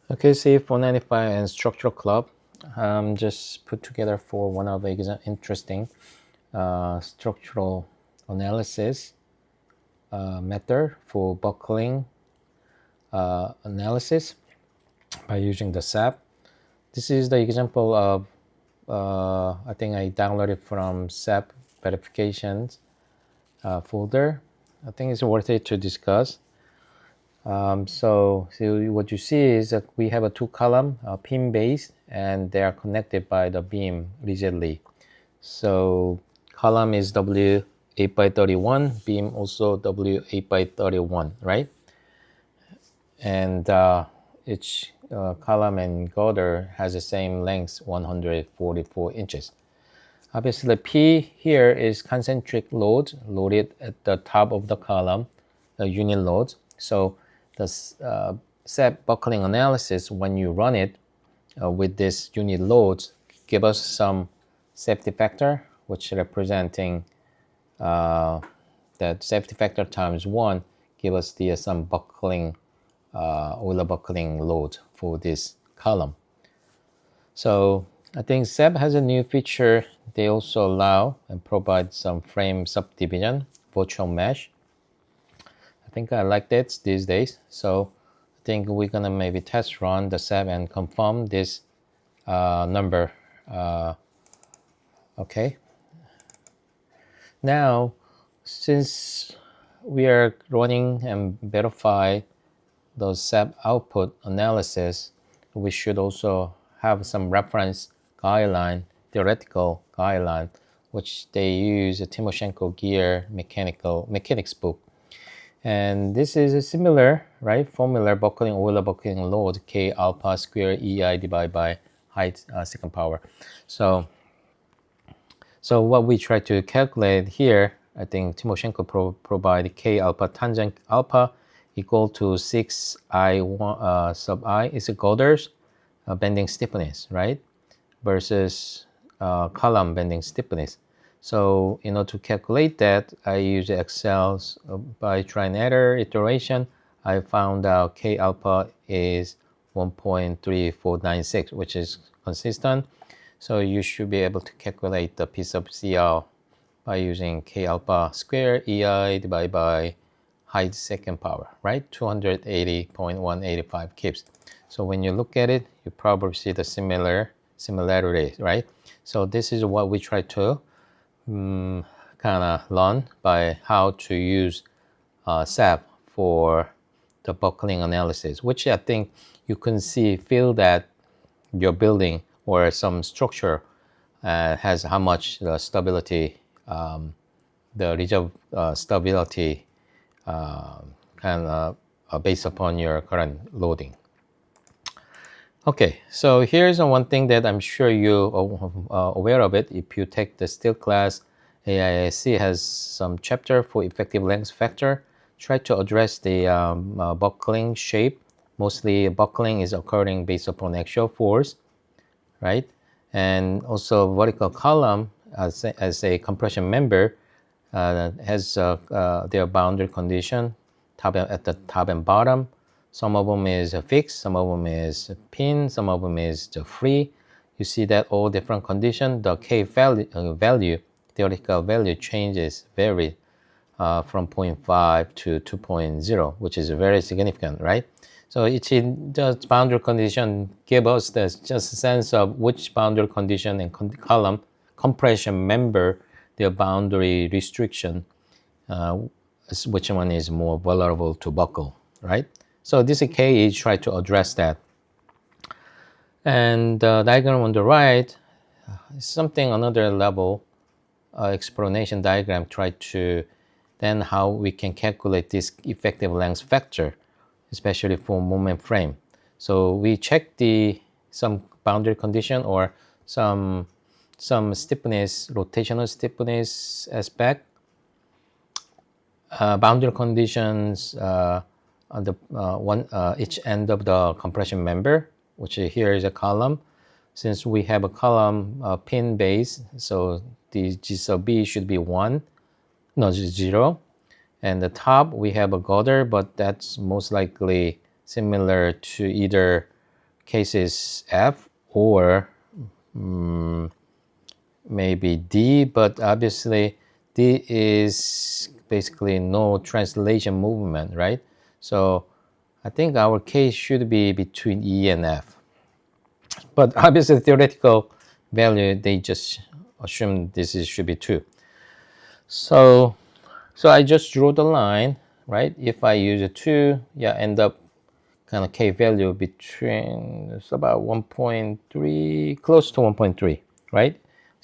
Okay, C495 and Structural Club just put together for one of the interesting structural analysis method for buckling analysis by using the SAP. This is the example of I think I downloaded from SAP verifications folder. I think it's worth it to discuss. So what you see is that we have a two column pin base, and they are connected by the beam rigidly. So column is W8 by 31, beam also W8 by 31, right? And each column and girder has the same length, 144 inches. Obviously, P here is concentric load loaded at the top of the column, the unit load. So the SAP buckling analysis, when you run it with this unit loads, give us some safety factor, which representing that safety factor times 1, give us the some buckling, Euler buckling load for this column. So I think SAP has a new feature. They also allow and provide some frame subdivision, virtual mesh. I think I like that these days. So I think we're gonna maybe test run the SAP and confirm this number. Okay. Now, since we are running and verify those SAP output analysis, we should also have some reference guideline, theoretical guideline, which they use a Timoshenko Gear mechanics book. And this is a similar, right, formula buckling, Euler buckling load, K alpha square EI divided by height second power. So what we try to calculate here, I think Timoshenko provide K alpha tangent alpha equal to 6I1 sub I is a girders bending stiffness, right? Versus column bending stiffness. So in order to calculate that, I use Excel by try and error iteration. I found out K alpha is 1.3496, which is consistent. So you should be able to calculate the P sub CL by using K alpha square EI divided by height second power, right? 280.185 kips. So when you look at it, you probably see the similarity, right? So this is what we try to kind of learn by how to use SAP for the buckling analysis, which I think you can feel that your building or some structure has how much stability, the reserve stability based upon your current loading. Okay, so here's one thing that I'm sure you are aware of it. If you take the steel class, AISC has some chapter for effective length factor. Try to address the buckling shape. Mostly buckling is occurring based upon axial force, right? And also vertical column as a compression member has their boundary condition at the top and bottom. Some of them is fixed, some of them is pin, some of them is free. You see that all different condition, the K value, theoretical value changes vary from 0.5 to 2.0, which is very significant, right? So each just boundary condition give us just a sense of which boundary condition and column compression member their boundary restriction, which one is more vulnerable to buckle, right? So this KE try to address that. And the diagram on the right is something another level explanation diagram try to then how we can calculate this effective length factor, especially for moment frame. So we check some boundary condition or some stiffness, rotational stiffness aspect, boundary conditions on the each end of the compression member, which here is a column. Since we have a column pin base, so the G sub B should be 1, no, 0. And the top we have a girder, but that's most likely similar to either case is F, or maybe D, but obviously D is basically no translation movement, right? So I think our case should be between E and F. But obviously theoretical value, they just assume should be 2. So I just drew the line, right? If I use a 2, yeah, end up kind of K value between, it's about 1.3, close to 1.3, right?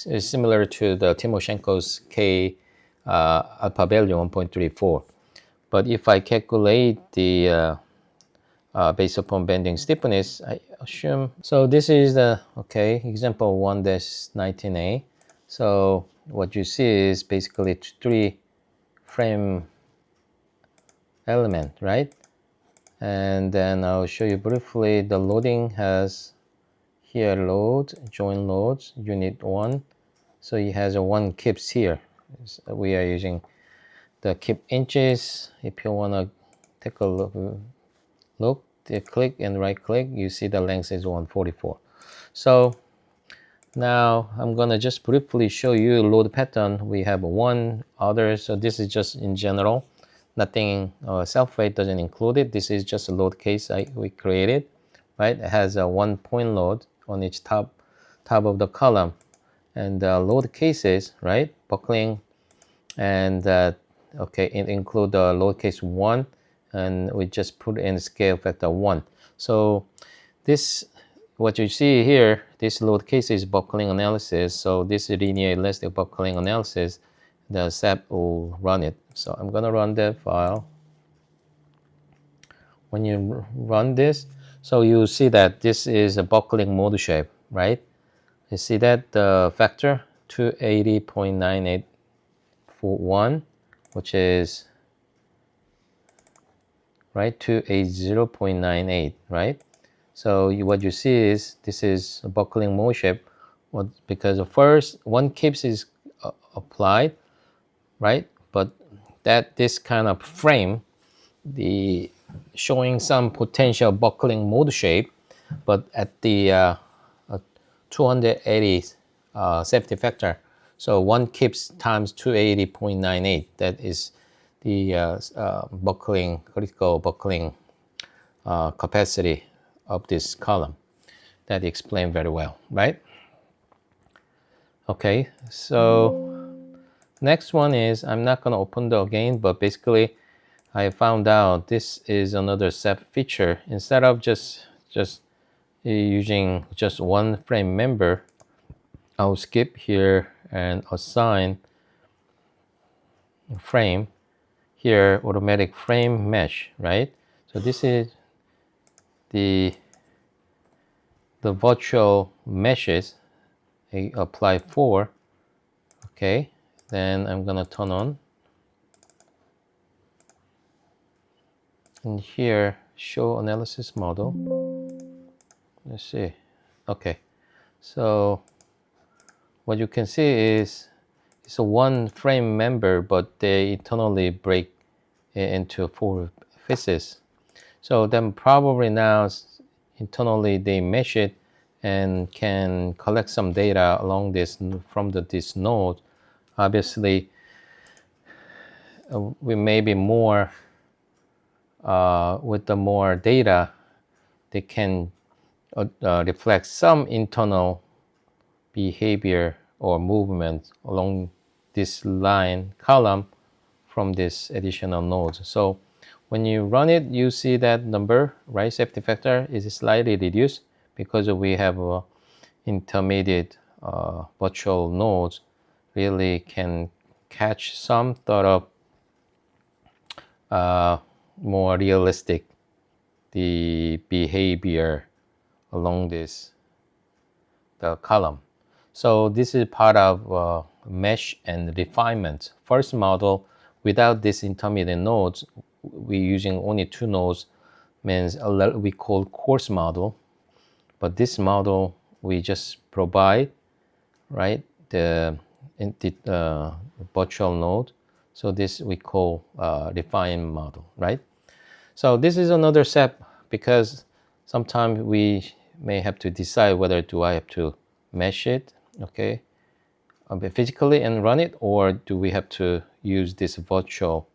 It's similar to the Timoshenko's K alpha value 1.34. But if I calculate the based upon bending stiffness, I assume, so this is the, okay, example 1-19a. So what you see is basically 3 frame element, right? And then I'll show you briefly the loading has here load, join loads, unit 1. So it has a 1 kips here. So we are using the kip inches. If you want to take a look, click and right click, you see the length is 144. So now I'm gonna just briefly show you load pattern. We have one other, so this is just in general, nothing self-weight doesn't include it. This is just a load case we created, right? It has a 1 point load on each top of the column, and load cases, right, buckling, and okay, it include the load case 1, and we just put in scale factor 1. So this, what you see here, this load case is buckling analysis. So this linear elastic buckling analysis, the SAP will run it. So I'm gonna run that file. When you run this, so you see that this is a buckling mode shape, right? You see that the factor 280.9841, which is right 280.98, right? So what you see is this is a buckling mode shape, because the first 1 kips is applied, right? But that this kind of frame, the showing some potential buckling mode shape, but at the 280 safety factor. So 1 kips times 280.98, that is the buckling, critical buckling capacity of this column. That explained very well, right? Okay, so next one is, I'm not going to open the again, but basically I found out this is another SAP feature. Instead of just using just one frame member, I'll skip here and assign frame here, automatic frame mesh, right? So this is the virtual meshes I apply for. Okay, then I'm gonna turn on, and here show analysis model. Let's see. Okay, so what you can see is it's a 1 frame member, but they internally break into 4 pieces. So then probably now internally they mesh it and can collect some data along this from this node. Obviously, we may be more with the more data, they can reflect some internal behavior or movement along this line column from this additional nodes. So when you run it, you see that number, right? Safety factor is slightly reduced because we have intermediate virtual nodes really can catch some sort of more realistic the behavior along this the column. So this is part of mesh and refinement. First model, without this intermediate nodes, we're using only 2 nodes, means we call coarse model. But this model we just provide, right, the virtual node. So this we call refined model, right? So this is another step, because sometimes we may have to decide whether do I have to mesh it, okay, a bit physically and run it, or do we have to use this virtual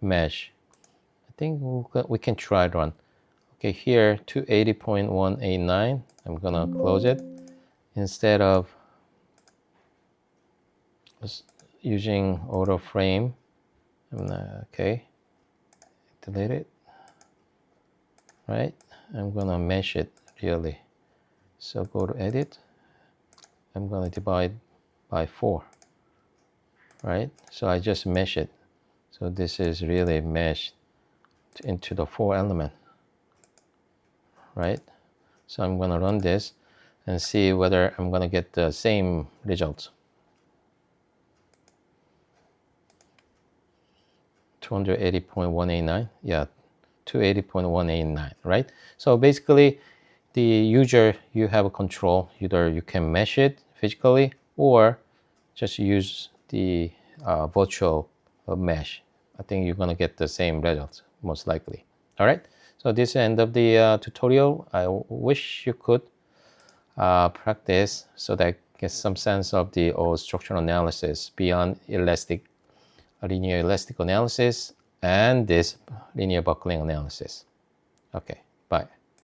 mesh. I think we can try it run. Okay, here 280.189. I'm gonna close it. Instead of using auto frame, okay, delete it. Right, I'm gonna mesh it really. So go to edit. I'm gonna divide by 4. Right, so I just mesh it. So this is really meshed into the 4 element. Right, so I'm gonna run this and see whether I'm gonna get the same results. 280.189, yeah, 280.189, right? So basically, the user, you have a control. Either you can mesh it physically or just use the virtual mesh. I think you're gonna get the same results, most likely. All right, so this is the end of the tutorial. I wish you could practice so that get some sense of the structural analysis beyond linear elastic analysis and this linear buckling analysis. Okay, bye.